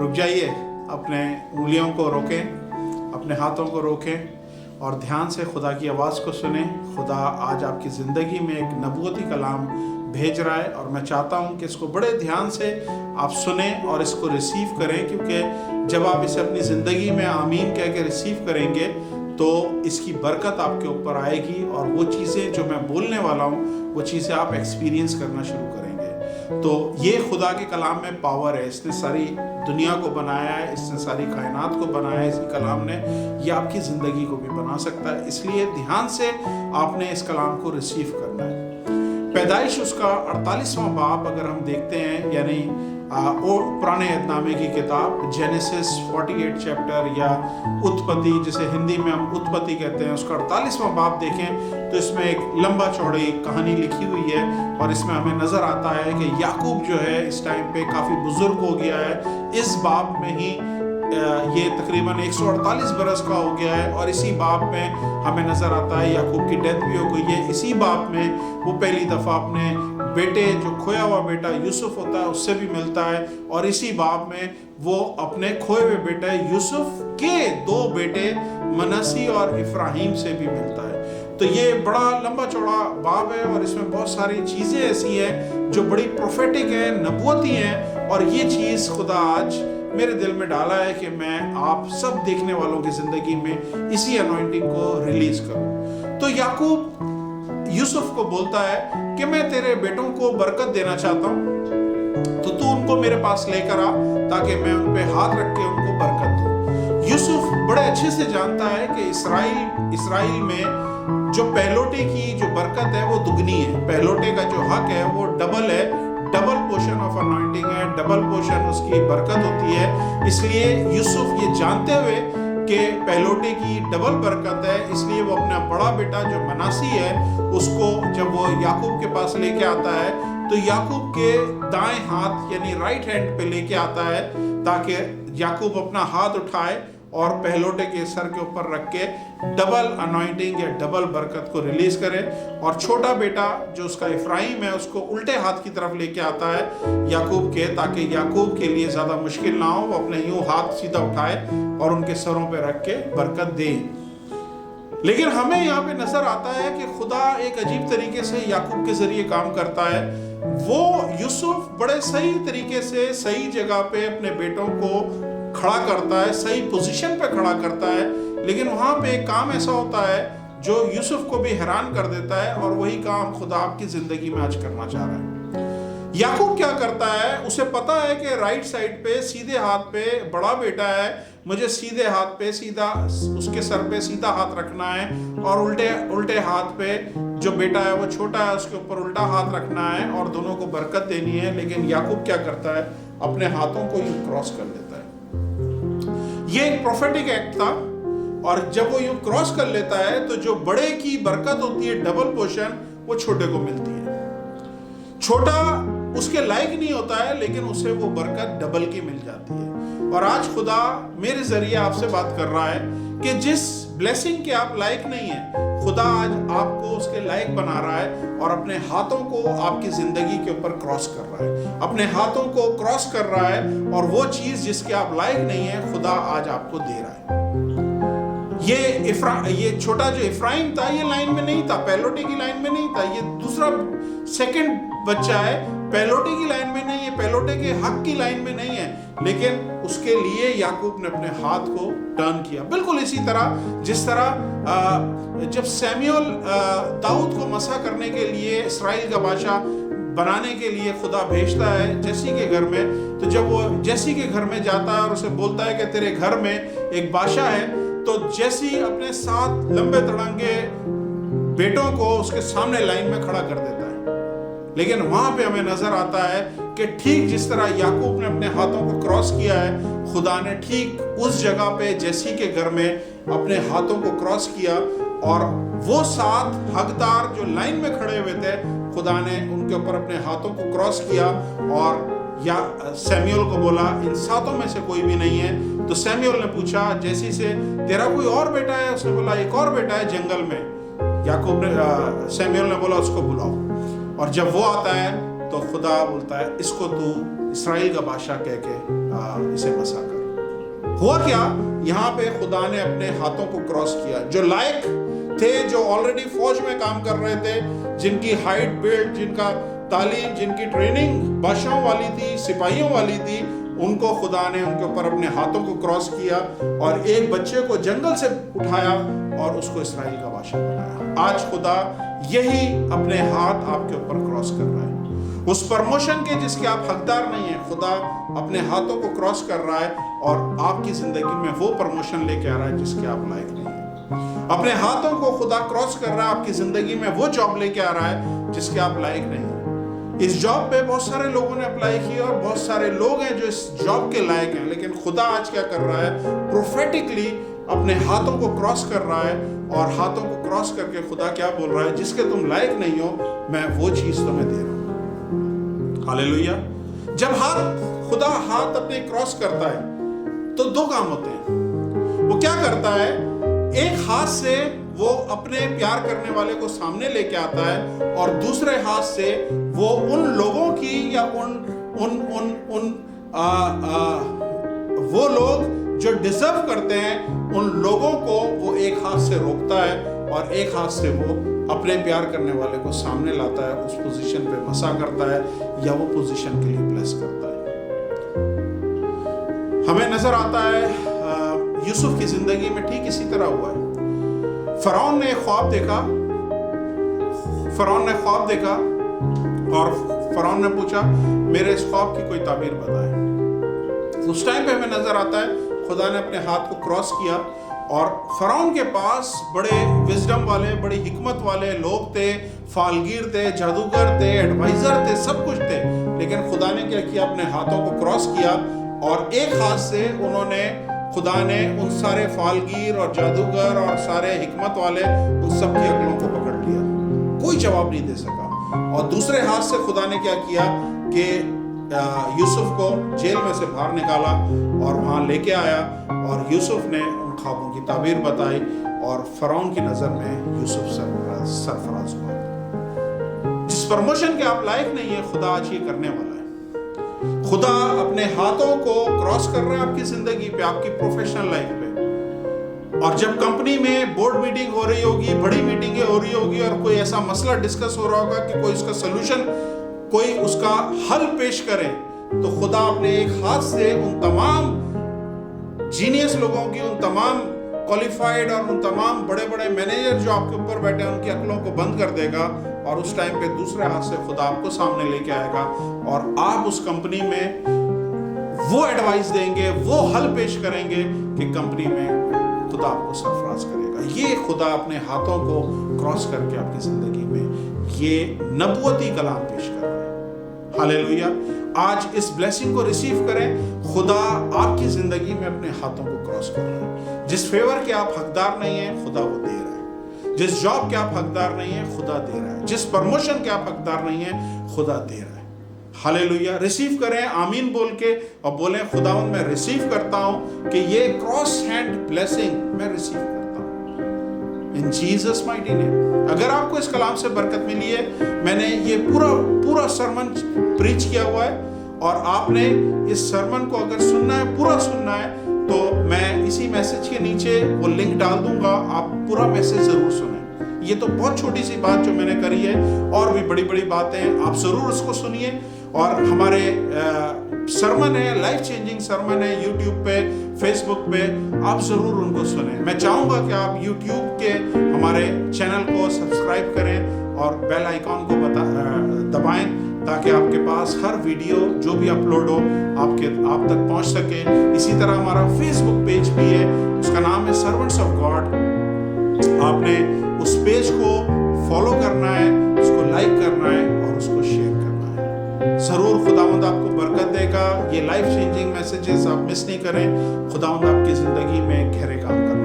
رک جائیے، اپنے انگلیوں کو روکیں، اپنے ہاتھوں کو روکیں اور دھیان سے خدا کی آواز کو سنیں۔ خدا آج آپ کی زندگی میں ایک نبوتی کلام بھیج رہا ہے، اور میں چاہتا ہوں کہ اس کو بڑے دھیان سے آپ سنیں اور اس کو ریسیو کریں، کیونکہ جب آپ اسے اپنی زندگی میں آمین کہہ کے ریسیو کریں گے تو اس کی برکت آپ کے اوپر آئے گی، اور وہ چیزیں جو میں بولنے والا ہوں وہ چیزیں آپ ایکسپیرینس کرنا شروع کریں گے۔ تو یہ خدا کے کلام میں پاور ہے، اس نے ساری دنیا کو بنایا ہے، اس نے ساری کائنات کو بنایا ہے، اسی کلام نے یہ آپ کی زندگی کو بھی بنا سکتا ہے۔ اس لیے دھیان سے آپ نے اس کلام کو ریسیو کرنا ہے۔ پیدائش اس کا 48واں باب اگر ہم دیکھتے ہیں، یعنی پرانے عہد نامے کی کتاب جینیسس 48 چیپٹر یا اتپتی، جسے ہندی میں ہم اتپتی کہتے ہیں، اس کا 48واں باب دیکھیں تو اس میں ایک لمبا چوڑی کہانی لکھی ہوئی ہے، اور اس میں ہمیں نظر آتا ہے کہ یعقوب جو ہے اس ٹائم پہ کافی بزرگ ہو گیا ہے۔ اس باب میں ہی یہ تقریباً 148 برس کا ہو گیا ہے، اور اسی باب میں ہمیں نظر آتا ہے یعقوب کی ڈیتھ بھی ہو گئی ہے۔ اسی باب میں وہ پہلی دفعہ اپنے بیٹے، جو کھویا ہوا بیٹا یوسف ہوتا ہے، اس سے بھی ملتا ہے، اور اسی باب میں وہ اپنے کھوئے ہوئے بیٹے یوسف کے 2 بیٹے منسی اور افراہیم سے بھی ملتا ہے۔ تو یہ بڑا لمبا چوڑا باب ہے، اور اس میں بہت ساری چیزیں ایسی ہیں جو بڑی پروفیٹک ہیں، نبوتی ہیں، اور یہ چیز خدا آج میرے دل میں ڈالا ہے کہ میں آپ سب دیکھنے والوں کی زندگی میں اسی انوائنٹنگ کو ریلیز کروں۔ تو یعقوب یوسف کو بولتا ہے کہ میں تیرے بیٹوں کو برکت دینا چاہتا ہوں، تو ان کو میرے پاس لے کر آ تاکہ میں ان پہ ہاتھ رکھ کے ان کو برکت دوں۔ یوسف بڑے اچھے سے جانتا ہے کہ اسرائیل میں جو پہلوٹے کی جو برکت ہے وہ دگنی ہے، پہلوٹے کا جو حق ہے وہ ڈبل ہے، ڈبل پورشن آف انوائنٹنگ ہے، ڈبل پورشن اس کی برکت ہوتی ہے۔ اس لیے یوسف یہ جانتے ہوئے کہ پہلوٹے کی ڈبل برکت ہے، اس لیے وہ اپنا بڑا بیٹا جو مناسی ہے اس کو جب وہ یعقوب کے پاس لے کے آتا ہے تو یعقوب کے دائیں ہاتھ یعنی رائٹ ہینڈ پہ لے کے آتا ہے، تاکہ یعقوب اپنا ہاتھ اٹھائے اور پہلوٹے کے سر کے اوپر رکھ کے ڈبل انوائنٹنگ یا ڈبل برکت کو ریلیز کرے، اور چھوٹا بیٹا جو اس کا افراہیم ہے اس کو الٹے ہاتھ کی طرف لے کے آتا ہے یعقوب کے، تاکہ یعقوب کے لیے زیادہ مشکل نہ ہو، وہ اپنے یوں ہاتھ سیدھا اٹھائے اور ان کے سروں پہ رکھ کے برکت دے۔ لیکن ہمیں یہاں پہ نظر آتا ہے کہ خدا ایک عجیب طریقے سے یعقوب کے ذریعے کام کرتا ہے۔ وہ یوسف بڑے صحیح طریقے سے صحیح جگہ پہ اپنے بیٹوں کو کھڑا کرتا ہے، صحیح پوزیشن پہ کھڑا کرتا ہے، لیکن وہاں پہ ایک کام ایسا ہوتا ہے جو یوسف کو بھی حیران کر دیتا ہے، اور وہی کام خدا آپ کی زندگی میں آج کرنا چاہ رہا ہے۔ یعقوب کیا کرتا ہے، اسے پتا ہے کہ رائٹ سائڈ پہ سیدھے ہاتھ پہ بڑا بیٹا ہے، مجھے سیدھے ہاتھ پہ سیدھا اس کے سر پہ سیدھا ہاتھ رکھنا ہے، اور الٹے ہاتھ پہ جو بیٹا ہے وہ چھوٹا ہے اس کے اوپر الٹا ہاتھ رکھنا ہے، اور دونوں کو برکت دینی ہے۔ لیکن یعقوب کیا کرتا ہے، اپنے ہاتھوں کو یوں کراس کر لیتا ہے۔ یہ ایک پروفیٹک ایکٹ تھا، اور جب وہ یوں کراس کر لیتا ہے تو جو بڑے کی برکت ہوتی ہے ڈبل پورشن وہ چھوٹے کو ملتی ہے۔ چھوٹا اس کے لائق نہیں ہوتا ہے، لیکن اسے وہ برکت ڈبل کی مل جاتی ہے۔ اور آج خدا میرے ذریعے آپ سے بات کر رہا ہے کہ جس بلیسنگ کے آپ لائق نہیں ہیں، خدا آج آپ کو اس کے لائق بنا رہا ہے، اور اپنے ہاتھوں کو آپ کی زندگی کے اوپر کراس کر رہا ہے، اپنے ہاتھوں کو کراس کر رہا ہے، اور وہ چیز جس کے آپ لائق نہیں ہیں خدا آج آپ کو دے رہا ہے۔ یہ چھوٹا جو افراہیم تھا یہ لائن میں نہیں تھا، پہلوٹے کی لائن میں نہیں تھا، یہ دوسرا سیکنڈ بچہ ہے، پہلوٹے کی لائن میں نہیں ہے، پہلوٹے کے حق کی لائن میں نہیں ہے، لیکن اس کے لیے یعقوب نے اپنے ہاتھ کو ٹرن کیا۔ بالکل اسی طرح جس طرح جب سیمیول داؤد کو مسح کرنے کے لیے اسرائیل کا بادشاہ بنانے کے لیے خدا بھیجتا ہے جیسی کے گھر میں، تو جب وہ جیسی کے گھر میں جاتا ہے اور اسے بولتا ہے کہ تیرے گھر میں ایک بادشاہ ہے، تو جیسی اپنے 7 لمبے تڑنگے بیٹوں کو اس کے سامنے لائن میں کھڑا کر دیتا ہے۔ لیکن وہاں پہ ہمیں نظر آتا ہے کہ ٹھیک جس طرح یعقوب نے اپنے ہاتھوں کو کراس کیا ہے، خدا نے ٹھیک اس جگہ پہ جیسی کے گھر میں اپنے ہاتھوں کو کراس کیا، اور وہ 7 حقدار جو لائن میں کھڑے ہوئے تھے خدا نے ان کے اوپر اپنے ہاتھوں کو کراس کیا، اور یا سیمیول کو بولا ان 7 میں سے کوئی بھی نہیں ہے۔ تو سیمیول نے پوچھا جیسی سے تیرا کوئی اور بیٹا ہے؟ اس نے بولا ایک اور بیٹا ہے جنگل میں۔ سیمیول نے بولا اس کو بلاؤ، اور جب وہ آتا ہے تو خدا بولتا ہے اس کو تو اسرائیل کا بادشاہ کہہ کے اسے مسا کر۔ ہوا کیا، یہاں پہ خدا نے اپنے ہاتھوں کو کراس کیا۔ جو لائق تھے، جو آلریڈی فوج میں کام کر رہے تھے، جن کی ہائٹ بلڈ، جن کا تعلیم، جن کی ٹریننگ بادشاہوں والی تھی، سپاہیوں والی تھی، ان کو خدا نے ان کے اوپر اپنے ہاتھوں کو کراس کیا اور ایک بچے کو جنگل سے اٹھایا اور اس کو اسرائیل کا بادشاہ بنایا۔ آج خدا یہی اپنے ہاتھ آپ کے اوپر کراس کر رہا ہے۔ اس پرموشن کے جس کے آپ حقدار نہیں ہیں، خدا اپنے ہاتھوں کو کراس کر رہا ہے اور آپ کی زندگی میں وہ پرموشن لے کے آ رہا ہے جس کے آپ لائق نہیں ہیں۔ اپنے ہاتھوں کو خدا کراس کر رہا ہے، آپ کی زندگی میں وہ جاب لے کے آ رہا ہے جس کے آپ لائق نہیں ہیں۔ اس جاب پہ بہت سارے لوگوں نے اپلائی کیا اور بہت سارے لوگ ہیں جو اس جاب کے لائق ہیں، لیکن خدا آج کیا کر رہا ہے، پروفیٹکلی اپنے ہاتھوں کو کراس کر رہا ہے، اور ہاتھوں کو کراس کر کے خدا کیا بول رہا ہے، جس کے تم لائق نہیں ہو میں وہ چیز تمہیں دے رہا ہوں۔ ہاللیلویہ۔ جب خدا ہاتھ اپنے کراس کرتا ہے تو دو کام ہوتے ہیں۔ وہ کیا کرتا ہے، ایک ہاتھ سے وہ اپنے پیار کرنے والے کو سامنے لے کے آتا ہے، اور دوسرے ہاتھ سے وہ ان لوگوں کی یا وہ لوگ جو ڈیزرو کرتے ہیں ان لوگوں کو وہ ایک ہاتھ سے روکتا ہے، اور ایک ہاتھ سے وہ اپنے پیار کرنے والے کو سامنے لاتا ہے، اس پوزیشن پہ مسا کرتا ہے یا وہ پوزیشن کے لیے بلیس کرتا ہے۔ ہمیں نظر آتا ہے یوسف کی زندگی میں ٹھیک اسی طرح ہوا ہے۔ فرعون نے خواب دیکھا اور فرعون نے پوچھا میرے اس خواب کی کوئی تعبیر بتائیں۔ اس ٹائم پہ ہمیں نظر آتا ہے خدا نے اپنے ہاتھ کو کراس کیا، اور فرعون کے پاس بڑے وزڈم والے، بڑی حکمت والے لوگ تھے، فالگیر تھے، جادوگر تھے، ایڈوائزر تھے، سب کچھ تھے، لیکن خدا نے کیا کیا، اپنے ہاتھوں کو کراس کیا، اور ایک ہاتھ سے خدا نے ان سارے فالگیر اور جادوگر اور سارے حکمت والے ان سب کی عقلوں کو پکڑ لیا، کوئی جواب نہیں دے سکا، اور دوسرے ہاتھ سے خدا نے کیا کیا کہ یوسف کو جیل میں سے باہر نکالا اور وہاں لے کے آیا، اور یوسف نے ان خوابوں کی تعبیر بتائی، اور فرعون کی نظر میں یوسف سرفراز ہوا۔ جس پرموشن کے آپ لائق نہیں ہیں، خدا آج یہ کرنے والا ہے۔ خدا اپنے ہاتھوں کو کراس کر رہا ہے آپ کی زندگی پہ، آپ کی پروفیشنل لائف پہ، اور جب کمپنی میں بورڈ میٹنگ ہو رہی ہوگی، بڑی میٹنگیں ہو رہی ہوگی، اور کوئی ایسا مسئلہ ڈسکس ہو رہا ہوگا کہ کوئی اس کا سلوشن، کوئی اس کا حل پیش کرے، تو خدا اپنے ایک ہاتھ سے ان تمام جینیس لوگوں کی، ان تمام کوالیفائڈ اور ان تمام بڑے بڑے مینیجر جو آپ کے اوپر بیٹھے ہیں ان کی عقلوں کو بند کر دے گا، اور اس ٹائم پہ دوسرے ہاتھ سے خدا آپ کو سامنے لے کے آئے گا، اور آپ اس کمپنی میں وہ ایڈوائز دیں گے، وہ حل پیش کریں گے کہ کمپنی میں خدا آپ کو سرفراز کرے گا۔ یہ خدا اپنے ہاتھوں کو کراس کر کے آپ کی زندگی میں یہ نبوتی کلام پیش کر رہا ہے۔ ہاللیلویہ۔ آج اس بلیسنگ کو ریسیو کریں۔ خدا آپ کی زندگی میں اپنے ہاتھوں کو کراس کر رہا ہے۔ جس فیور کے آپ حقدار نہیں ہیں، خدا وہ دے رہا ہے۔ جس جاب کے آپ حقدار نہیں ہیں، خدا دے رہا ہے۔ جس پرموشن کے آپ حقدار نہیں ہیں، خدا دے رہا ہے۔ ہاللیلویہ۔ ریسیو کریں، آمین بول کے، اور بولیں خداوند میں ریسیو کرتا ہوں کہ یہ کراس ہینڈ بلیسنگ میں ریسیو کرتا ہوں ان جیزس مائٹی نیم۔ اگر آپ کو اس کلام سے برکت ملی ہے، میں نے یہ پورا سرمن پریچ کیا ہوا ہے، اور آپ نے اس سرمن کو اگر سننا ہے، پورا سننا ہے، تو میں اسی میسج کے نیچے وہ لنک ڈال دوں گا، آپ پورا میسج ضرور سنیں۔ یہ تو بہت چھوٹی سی بات جو میں نے کری ہے، اور بھی بڑی بڑی باتیں آپ ضرور اس کو سنیے، اور ہمارے سرمن ہے، لائف چینجنگ سرمن ہے، یوٹیوب پہ، فیس بک پہ، آپ ضرور ان کو سنیں۔ میں چاہوں گا کہ آپ یوٹیوب کے ہمارے چینل کو سبسکرائب کریں اور بیل آئیکن کو دبائیں، تاکہ آپ کے پاس ہر ویڈیو جو بھی اپلوڈ ہو آپ تک پہنچ سکے۔ اسی طرح ہمارا فیس بک پیج بھی ہے، اس کا نام ہے سرونٹس آف گاڈ۔ آپ نے اس پیج کو فالو کرنا ہے، اس کو لائک کرنا ہے، اور اس کو شیئر کرنا ہے۔ ضرور خداوند آپ کو برکت دے گا۔ یہ لائف چینجنگ میسیجز آپ مس نہیں کریں۔ خداوند آپ کی زندگی میں گہرے کام کریں۔